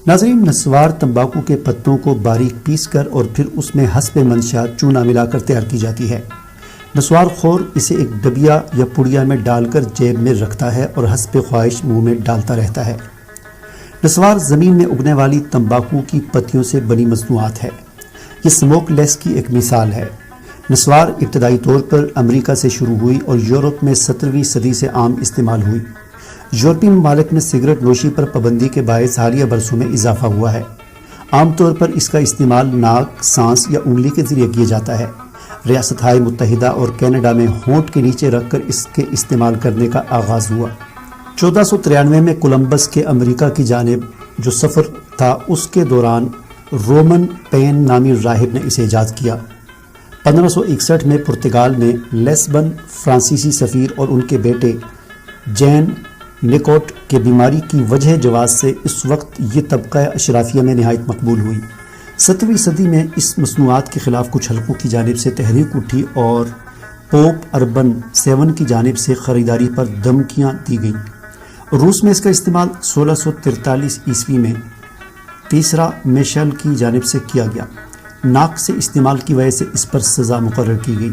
ناظرین، نسوار تمباکو کے پتوں کو باریک پیس کر اور پھر اس میں حسب منشا چونا ملا کر تیار کی جاتی ہے۔ نسوار خور اسے ایک ڈبیا یا پڑیا میں ڈال کر جیب میں رکھتا ہے اور حسب خواہش منہ میں ڈالتا رہتا ہے۔ نسوار زمین میں اگنے والی تمباکو کی پتیوں سے بنی مصنوعات ہے۔ یہ سموک لیس کی ایک مثال ہے۔ نسوار ابتدائی طور پر امریکہ سے شروع ہوئی اور یورپ میں 17ویں صدی سے عام استعمال ہوئی۔ یورپی ممالک میں سگریٹ نوشی پر پابندی کے باعث حالیہ برسوں میں اضافہ ہوا ہے۔ عام طور پر اس کا استعمال ناک، سانس یا انگلی کے ذریعے کیا جاتا ہے۔ ریاستہائے متحدہ اور کینیڈا میں ہونٹ کے نیچے رکھ کر اس کے استعمال کرنے کا آغاز ہوا۔ 1493 میں کولمبس کے امریکہ کی جانب جو سفر تھا اس کے دوران رومن پین نامی راہب نے اسے ایجاد کیا۔ 1561 میں پرتگال میں لیسبن فرانسیسی سفیر اور ان کے بیٹے جین نیکوٹ کے بیماری کی وجہ جواز سے اس وقت یہ طبقہ اشرافیہ میں نہایت مقبول ہوئی۔ 7ویں صدی میں اس مصنوعات کے خلاف کچھ حلقوں کی جانب سے تحریک اٹھی اور پوپ اربن 7 کی جانب سے خریداری پر دھمکیاں دی گئیں۔ روس میں اس کا استعمال 1643 عیسوی میں تیسرا میشل کی جانب سے کیا گیا۔ ناک سے استعمال کی وجہ سے اس پر سزا مقرر کی گئی۔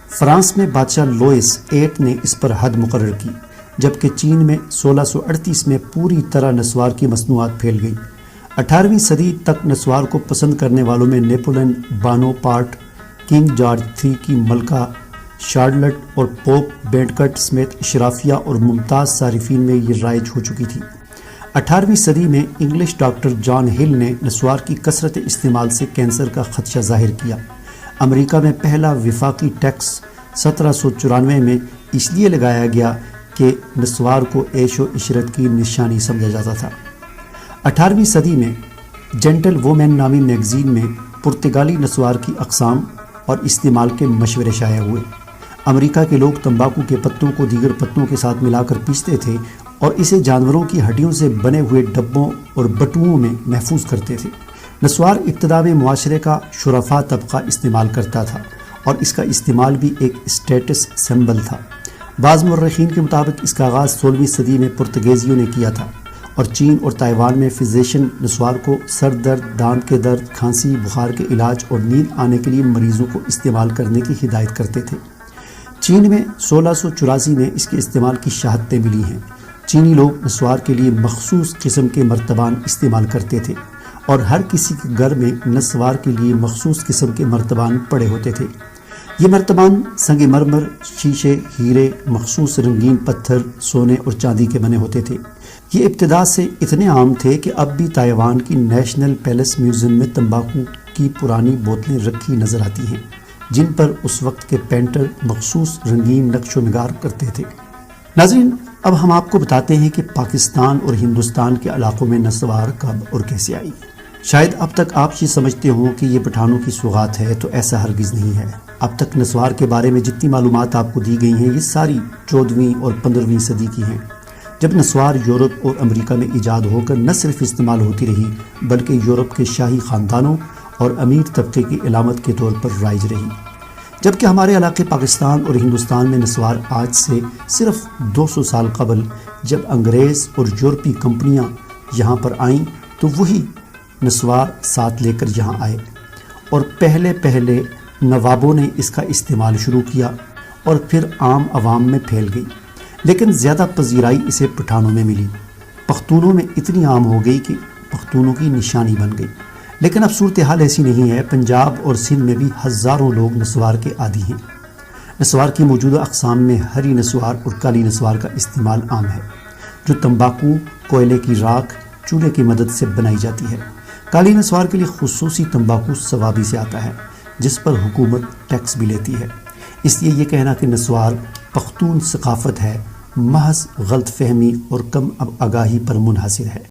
فرانس میں بادشاہ لوئس 8 نے اس پر حد مقرر کی، جبکہ چین میں 1638 میں پوری طرح نسوار کی مصنوعات پھیل گئی۔ 18ویں صدی تک نسوار کو پسند کرنے والوں میں نیپولن بانوپارٹ، کنگ جارج III کی ملکہ شارلٹ اور پوپ بینڈکٹ سمیت اشرافیہ اور ممتاز صارفین میں یہ رائج ہو چکی تھی۔ 18ویں صدی میں انگلش ڈاکٹر جان ہل نے نسوار کی کثرت استعمال سے کینسر کا خدشہ ظاہر کیا۔ امریکہ میں پہلا وفاقی ٹیکس 1794 میں اس لیے لگایا گیا کہ نسوار کو عیش و عشرت کی نشانی سمجھا جاتا تھا۔ 18ویں صدی میں جینٹل وومین نامی میگزین میں پرتگالی نسوار کی اقسام اور استعمال کے مشورے شائع ہوئے۔ امریکہ کے لوگ تمباکو کے پتوں کو دیگر پتوں کے ساتھ ملا کر پیستے تھے اور اسے جانوروں کی ہڈیوں سے بنے ہوئے ڈبوں اور بٹوؤں میں محفوظ کرتے تھے۔ نسوار ابتدا میں معاشرے کا شرفا طبقہ استعمال کرتا تھا اور اس کا استعمال بھی ایک اسٹیٹس سمبل تھا۔ بعض مورخین کے مطابق اس کا آغاز 16ویں صدی میں پرتگیزیوں نے کیا تھا اور چین اور تائیوان میں فزیشین نسوار کو سر درد، دانت کے درد، کھانسی، بخار کے علاج اور نیند آنے کے لیے مریضوں کو استعمال کرنے کی ہدایت کرتے تھے۔ چین میں 1684 میں اس کے استعمال کی شہادتیں ملی ہیں۔ چینی لوگ نسوار کے لیے مخصوص قسم کے مرتبان استعمال کرتے تھے اور ہر کسی کے گھر میں نسوار کے لیے مخصوص قسم کے مرتبان پڑے ہوتے تھے۔ یہ مرتبان سنگ مرمر، شیشے، ہیرے، مخصوص رنگین پتھر، سونے اور چاندی کے بنے ہوتے تھے۔ یہ ابتدا سے اتنے عام تھے کہ اب بھی تائیوان کی نیشنل پیلس میوزیم میں تمباکو کی پرانی بوتلیں رکھی نظر آتی ہیں، جن پر اس وقت کے پینٹر مخصوص رنگین نقش و نگار کرتے تھے۔ ناظرین، اب ہم آپ کو بتاتے ہیں کہ پاکستان اور ہندوستان کے علاقوں میں نسوار کب اور کیسے آئی۔ شاید اب تک آپ یہ سمجھتے ہوں کہ یہ پٹھانوں کی سوغات ہے، تو ایسا ہرگز نہیں ہے۔ اب تک نسوار کے بارے میں جتنی معلومات آپ کو دی گئی ہیں یہ ساری 14ویں اور 15ویں صدی کی ہیں، جب نسوار یورپ اور امریکہ میں ایجاد ہو کر نہ صرف استعمال ہوتی رہی بلکہ یورپ کے شاہی خاندانوں اور امیر طبقے کی علامت کے طور پر رائج رہی، جبکہ ہمارے علاقے پاکستان اور ہندوستان میں نسوار آج سے صرف 200 سال قبل جب انگریز اور یورپی کمپنیاں یہاں پر آئیں تو وہی نسوار ساتھ لے کر یہاں آئے اور پہلے نوابوں نے اس کا استعمال شروع کیا اور پھر عام عوام میں پھیل گئی، لیکن زیادہ پذیرائی اسے پٹھانوں میں ملی۔ پختونوں میں اتنی عام ہو گئی کہ پختونوں کی نشانی بن گئی، لیکن اب صورتحال ایسی نہیں ہے۔ پنجاب اور سندھ میں بھی ہزاروں لوگ نسوار کے عادی ہیں۔ نسوار کی موجودہ اقسام میں ہری نسوار اور کالی نسوار کا استعمال عام ہے، جو تمباکو، کوئلے کی راکھ، چولہے کی مدد سے بنائی جاتی ہے۔ کالی نسوار کے لیے خصوصی تمباکو سوابی سے آتا ہے، جس پر حکومت ٹیکس بھی لیتی ہے۔ اس لیے یہ کہنا کہ نسوار پختون ثقافت ہے محض غلط فہمی اور کم آگاہی پر منحصر ہے۔